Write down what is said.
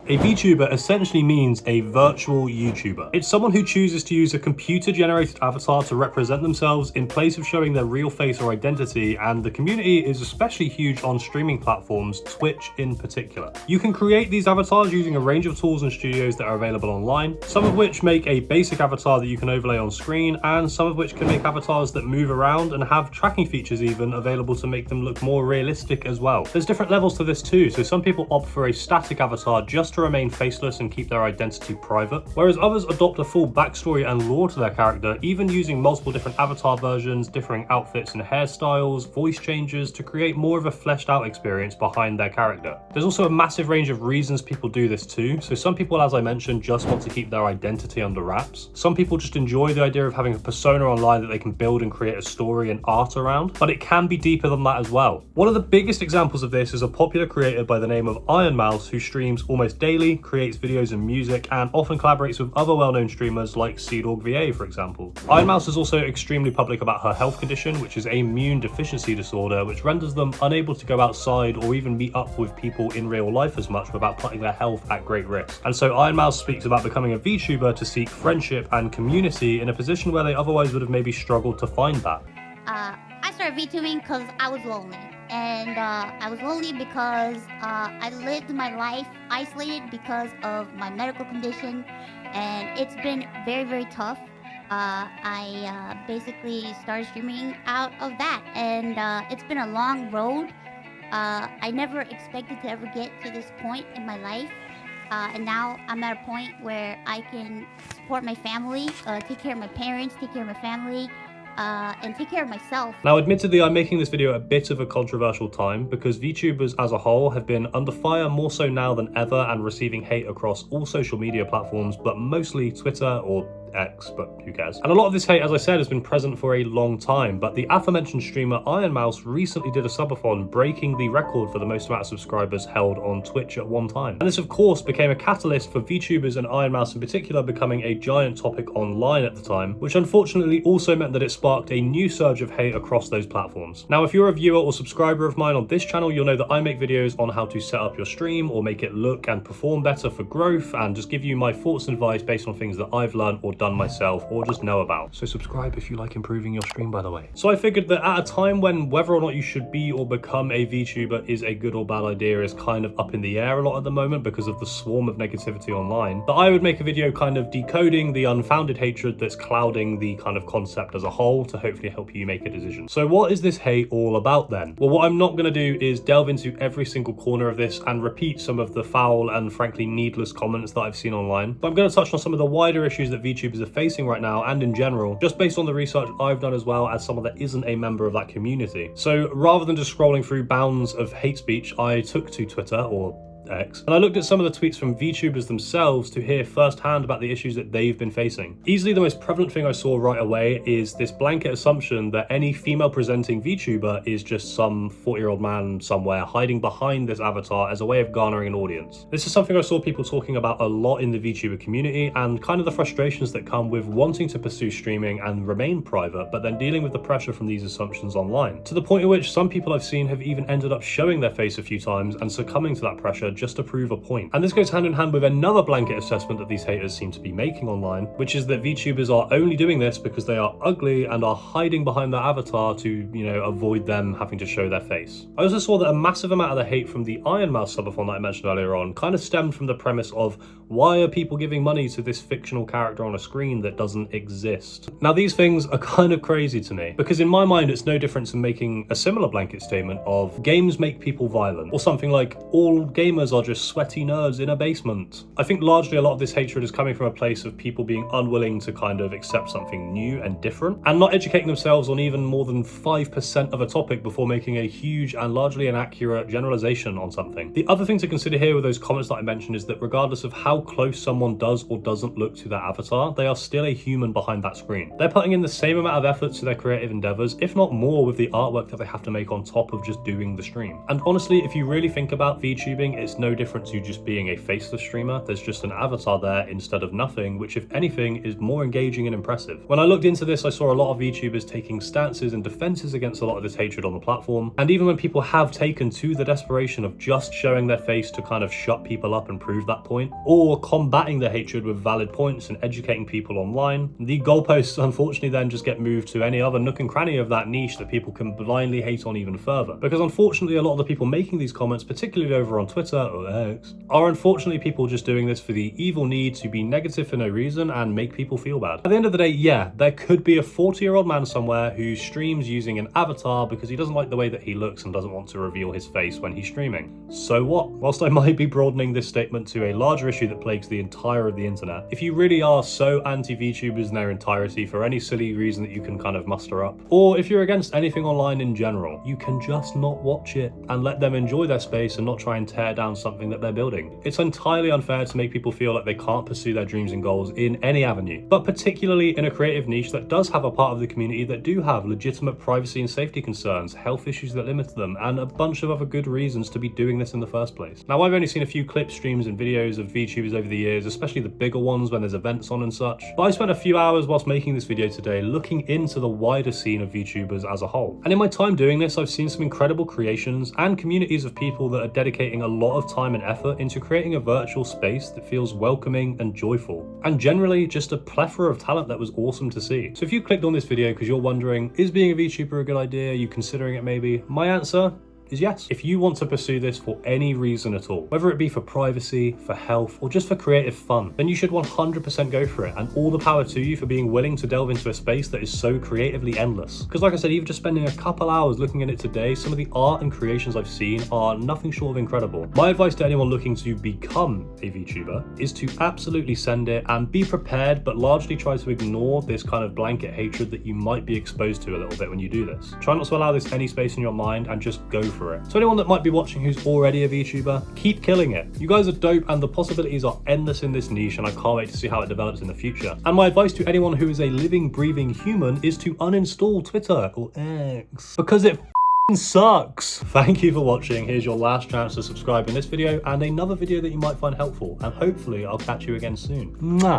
A VTuber essentially means a virtual YouTuber. It's someone who chooses to use a computer-generated avatar to represent themselves in place of showing their real face or identity, and the community is especially huge on streaming platforms, Twitch in particular. You can create these avatars using a range of tools and studios that are available online, some of which make a basic avatar that you can overlay on screen, and some of which can make avatars that move around and have tracking features even available to make them look more realistic as well. There's different levels to this too, so some people opt for a static avatar just to remain faceless and keep their identity private, whereas others adopt a full backstory and lore to their character, even using multiple different avatar versions, differing outfits and hairstyles, voice changes to create more of a fleshed out experience behind their character. There's also a massive range of reasons people do this too, so some people, as I mentioned, just want to keep their identity under wraps. Some people just enjoy the idea of having a persona online that they can build and create a story and art around, but it can be deeper than that as well. One of the biggest examples of this is a popular creator by the name of Ironmouse, who streams almost daily, creates videos and music, and often collaborates with other well-known streamers like SeedorgVA, for example. Ironmouse is also extremely public about her health condition, which is a immune deficiency disorder, which renders them unable to go outside or even meet up with people in real life as much without putting their health at great risk. And so Ironmouse speaks about becoming a VTuber to seek friendship and community in a position where they otherwise would have maybe struggled to find that. I started VTubing because I was lonely. And I was lonely because I lived my life isolated because of my medical condition, and it's been very, very tough. I basically started streaming out of that, and it's been a long road. I never expected to ever get to this point in my life, and now I'm at a point where I can support my family, take care of my parents, take care of my family, and take care of myself. Now, admittedly, I'm making this video a bit of a controversial time because VTubers as a whole have been under fire more so now than ever and receiving hate across all social media platforms, but mostly Twitter or X, but who cares? And a lot of this hate, as I said, has been present for a long time, but the aforementioned streamer Ironmouse recently did a subathon, breaking the record for the most amount of subscribers held on Twitch at one time. And this, of course, became a catalyst for VTubers and Ironmouse in particular becoming a giant topic online at the time, which unfortunately also meant that it sparked a new surge of hate across those platforms. Now, if you're a viewer or subscriber of mine on this channel, you'll know that I make videos on how to set up your stream or make it look and perform better for growth, and just give you my thoughts and advice based on things that I've learned or done myself or just know about. So subscribe if you like improving your stream, by the way. So I figured that at a time when whether or not you should be or become a VTuber is a good or bad idea is kind of up in the air a lot at the moment because of the swarm of negativity online, that I would make a video kind of decoding the unfounded hatred that's clouding the kind of concept as a whole to hopefully help you make a decision. So what is this hate all about then? Well, what I'm not going to do is delve into every single corner of this and repeat some of the foul and frankly needless comments that I've seen online, but I'm going to touch on some of the wider issues that VTubers are facing right now and in general, just based on the research I've done as well as someone that isn't a member of that community. So rather than just scrolling through bounds of hate speech, I took to Twitter, or X, and I looked at some of the tweets from VTubers themselves to hear firsthand about the issues that they've been facing. Easily the most prevalent thing I saw right away is this blanket assumption that any female presenting VTuber is just some 40-year-old man somewhere hiding behind this avatar as a way of garnering an audience. This is something I saw people talking about a lot in the VTuber community, and kind of the frustrations that come with wanting to pursue streaming and remain private, but then dealing with the pressure from these assumptions online, to the point at which some people I've seen have even ended up showing their face a few times and succumbing to that pressure just to prove a point. And this goes hand in hand with another blanket assessment that these haters seem to be making online, which is that VTubers are only doing this because they are ugly and are hiding behind their avatar to, you know, avoid them having to show their face. I also saw that a massive amount of the hate from the Ironmouse subathon that I mentioned earlier on kind of stemmed from the premise of, why are people giving money to this fictional character on a screen that doesn't exist? Now, these things are kind of crazy to me, because in my mind it's no different to making a similar blanket statement of games make people violent, or something like all gamers are just sweaty nerds in a basement. I think largely a lot of this hatred is coming from a place of people being unwilling to kind of accept something new and different, and not educating themselves on even more than 5% of a topic before making a huge and largely inaccurate generalization on something. The other thing to consider here with those comments that I mentioned is that regardless of how close someone does or doesn't look to their avatar, they are still a human behind that screen. They're putting in the same amount of effort to their creative endeavors, if not more, with the artwork that they have to make on top of just doing the stream. And honestly, if you really think about VTubing, it's it's no different to just being a faceless streamer. There's just an avatar there instead of nothing, which if anything is more engaging and impressive. When I looked into this, I saw a lot of VTubers taking stances and defenses against a lot of this hatred on the platform. And even when people have taken to the desperation of just showing their face to kind of shut people up and prove that point, or combating the hatred with valid points and educating people online, the goalposts unfortunately then just get moved to any other nook and cranny of that niche that people can blindly hate on even further. Because unfortunately, a lot of the people making these comments, particularly over on Twitter or X, are unfortunately people just doing this for the evil need to be negative for no reason and make people feel bad. At the end of the day, yeah, there could be a 40-year-old man somewhere who streams using an avatar because he doesn't like the way that he looks and doesn't want to reveal his face when he's streaming. So what? Whilst I might be broadening this statement to a larger issue that plagues the entire of the internet, if you really are so anti-VTubers in their entirety for any silly reason that you can kind of muster up, or if you're against anything online in general, you can just not watch it and let them enjoy their space and not try and tear down something that they're building. It's entirely unfair to make people feel like they can't pursue their dreams and goals in any avenue, but particularly in a creative niche that does have a part of the community that do have legitimate privacy and safety concerns, health issues that limit them, and a bunch of other good reasons to be doing this in the first place. Now, I've only seen a few clips, streams, and videos of VTubers over the years, especially the bigger ones when there's events on and such, but I spent a few hours whilst making this video today looking into the wider scene of VTubers as a whole. And in my time doing this, I've seen some incredible creations and communities of people that are dedicating a lot of time and effort into creating a virtual space that feels welcoming and joyful, and generally just a plethora of talent that was awesome to see. So if you clicked on this video because you're wondering, is being a VTuber a good idea? Are you considering it maybe? My answer is yes. If you want to pursue this for any reason at all, whether it be for privacy, for health, or just for creative fun, then you should 100% go for it, and all the power to you for being willing to delve into a space that is so creatively endless. Because like I said, even just spending a couple hours looking at it today, some of the art and creations I've seen are nothing short of incredible. My advice to anyone looking to become a VTuber is to absolutely send it and be prepared, but largely try to ignore this kind of blanket hatred that you might be exposed to a little bit when you do this. Try not to allow this any space in your mind and just go for it. So anyone that might be watching who's already a VTuber, keep killing it. You guys are dope and the possibilities are endless in this niche, and I can't wait to see how it develops in the future. And my advice to anyone who is a living, breathing human is to uninstall Twitter or X, because it sucks. Thank you for watching. Here's your last chance to subscribe in this video and another video that you might find helpful, and hopefully I'll catch you again soon. Mwah.